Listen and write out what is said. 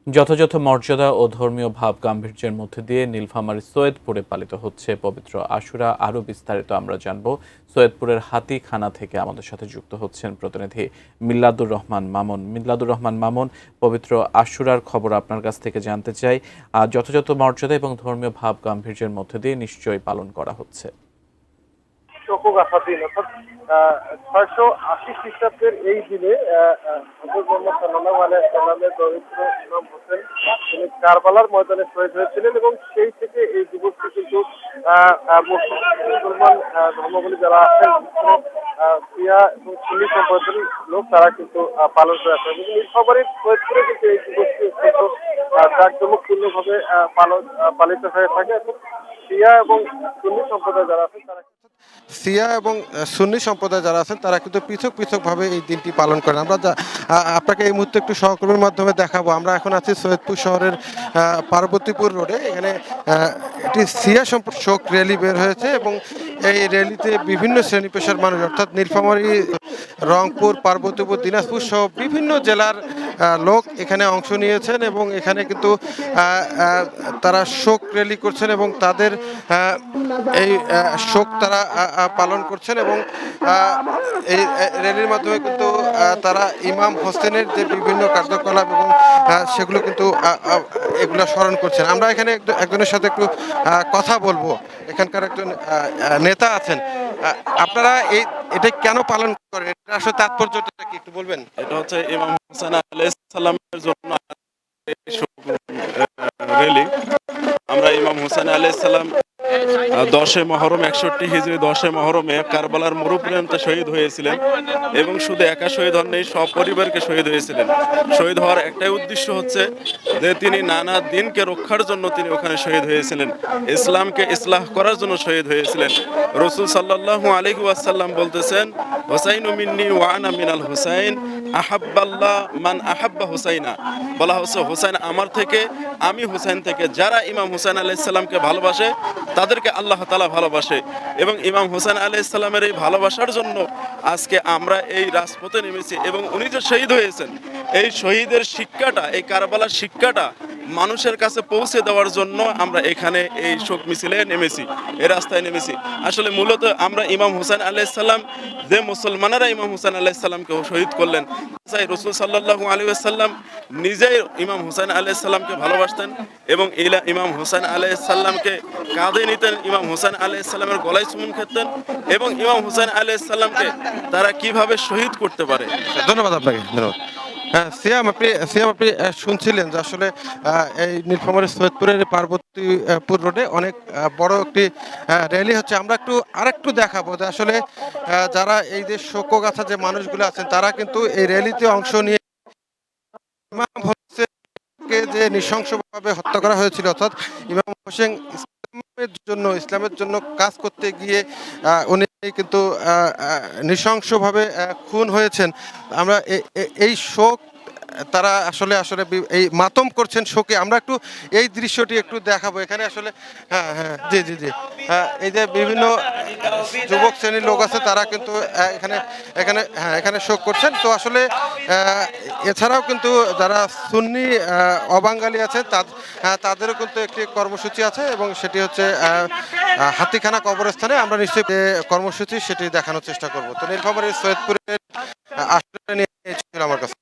যথাযথ মর্যাদা ও ধর্মীয় ভাব গাম্ভীর্যের মধ্যে দিয়ে নীলফামারী সৈয়দপুরে পালিত হচ্ছে পবিত্র আশুরা। আরও বিস্তারিত আমরা জানব সৈয়দপুরের হাতিখানা থেকে। আমাদের সাথে যুক্ত হচ্ছেন প্রতিনিধি মিল্লাদুর রহমান মামুন। পবিত্র আশুরার খবর আপনার কাছ থেকে জানতে চাই। যথাযথ মর্যাদা এবং ধর্মীয় ভাব গাম্ভীর্যের মধ্যে দিয়ে নিশ্চয়ই পালন করা হচ্ছে। অর্থাৎ 680 খ্রিস্টাব্দের এই দিনে হযরত মুহাম্মদ সাল্লাল্লাহু আলাইহি ওয়াসাল্লামের পবিত্র ইমাম হোসেন তিনি কারবালার ময়দানে শহীদ হয়েছিলেন এবং সেই থেকে এই দিবসটি কিন্তু মুসলমান ধর্মাবলম্বী যারা আছেন শিয়া এবং সুন্নি সম্প্রদায়ের লোক তারা কিন্তু পালন করে আসেন এবং নীলফামারীর সৈয়দপুরে কিন্তু এই দিবসটি অত্যন্ত জাঁকজমকপূর্ণভাবে পালিত হয়ে থাকে। শিয়া এবং সুন্নি সম্প্রদায় যারা আছেন তারা কিন্তু পৃথকভাবে এই দিনটি পালন করেন। আমরা আপনাকে এই মুহূর্তে একটু সহকর্মীর মাধ্যমে দেখাবো। আমরা এখন আছি সৈয়দপুর শহরের পার্বতীপুর রোডে। এখানে একটি সিয়া শোক র্যালি বের হয়েছে এবং এই র্যালিতে বিভিন্ন শ্রেণী পেশার মানুষ অর্থাৎ নীলফামারী, রংপুর, পার্বতীপুর, দিনাজপুর সহ বিভিন্ন জেলার লোক এখানে অংশ নিয়েছেন এবং এখানে কিন্তু তারা শোক র্যালি করছেন এবং তাদের এই শোক তারা পালন করছেন এবং এই র্যালির মাধ্যমে কিন্তু তারা ইমাম হোসেনের যে বিভিন্ন কার্যকলাপ এবং সেগুলো কিন্তু এগুলো স্মরণ করছেন। আমরা এখানে একজনের সাথে একটু কথা বলবো। এখানকার একজন নেতা আছেন। আপনারা এটা কেন পালন করেন, এটা আসলে তাৎপর্যটা কি একটু বলবেন? এটা হচ্ছে ইমাম হোসেন আলাইহিস সালামের জন্য র্যালি। আমরা ইমাম হোসেন আলাইহিস সালাম 10 মহরম 61 হিজরি 10 মহরমে কারবালার মরুপ্রান্তে শহীদ হয়েছিলেন এবং শুধু একা শহীদ হন নাই, সব পরিবারকে শহীদ হয়েছিলেন। শহীদ হওয়ার একটাই উদ্দেশ্য হচ্ছে যে তিনি নানা দিনকে রক্ষার জন্য তিনি ওখানে শহীদ হয়েছিলেন, ইসলামকে ইসলাহ করার জন্য শহীদ হয়েছিলেন। রাসূল সাল্লাল্লাহু আলাইহি ওয়াসাল্লাম বলতেছেন, হুসাইনু মিন্নি ওয়া আনা মিনাল হুসাইন, আহাব্বাল্লাহ মান আহাব্বা হুসাইনা। বলা হচ্ছে হুসাইন আমার থেকে, আমি হুসাইন থেকে। যারা ইমাম হুসাইন আলাইহিস সালামকে ভালোবাসে তাদেরকে আল্লাহ তাআলা ভালোবাসে এবং ইমাম হোসেন আলাইহিস সালামের এই ভালোবাসার জন্য আজকে আমরা এই রাজপথে নেমেছি এবং উনি যে শহীদ হয়েছেন এই শহীদের শিক্ষাটা, এই কারবালার শিক্ষাটা মানুষের কাছে পৌঁছে দেওয়ার জন্য আমরা এখানে এই শোক মিছিলে নেমেছি, এই রাস্তায় নেমেছি। আসলে মূলত আমরা ইমাম হোসেন আলাইহিস সালাম, যে মুসলমানেরা ইমাম হোসেন আলাইহিস সালামকে শহীদ করলেন, রাসূল সাল্লাল্লাহু আলাইহি ওয়াসাল্লাম নিজেই ইমাম হোসেন আলাইহিস সালামকে ভালোবাসতেন এবং ইমাম হোসেন আলাইহিস সালামকে কাঁধে নিতেন, ইমাম হোসেন আলাইহিস সালামের গলায় চুমুন খেতেন এবং ইমাম হোসেন আলাইহিস সালামকে তারা কিভাবে শহীদ করতে পারে। ধন্যবাদ আপনাকে। ধন্যবাদ। হ্যাঁ, সিয়াম আপনি শুনছিলেন যে আসলে এই নীলফামারী সৈয়দপুরের পার্বতীপুর রোডে অনেক বড় একটি র্যালি হচ্ছে। আমরা আরেকটু দেখাবো যে আসলে যারা এই যে শোকগাথা যে মানুষগুলো আছেন তারা কিন্তু এই র্যালিতে অংশ নিয়ে ইমাম হোসেনকে যে নৃশংসভাবে হত্যা করা হয়েছিল, অর্থাৎ ইমাম হোসেন ইসলামের জন্য কাজ করতে গিয়ে উনি কিন্তু নৃশংসভাবে খুন হয়েছেন। আমরা এই শোক তারা আসলে এই মাতম করছেন শোকে। আমরা একটু এই দৃশ্যটি একটু দেখাবো। এখানে আসলে জি এই যে বিভিন্ন যুবক শ্রেণীর লোক আছে তারা কিন্তু এখানে শোক করছেন। তো আসলে এছাড়াও কিন্তু যারা সুন্নি অবাঙালি আছে তাদেরও কিন্তু একটি কর্মসূচি আছে এবং সেটি হচ্ছে হাতিখানা কবরস্থানে। আমরা নিশ্চয়ই কর্মসূচি সেটি দেখানোর চেষ্টা করব। তো নীলফামারীর সৈয়দপুরের আসলে নিয়ে ছিল আমার কাছে।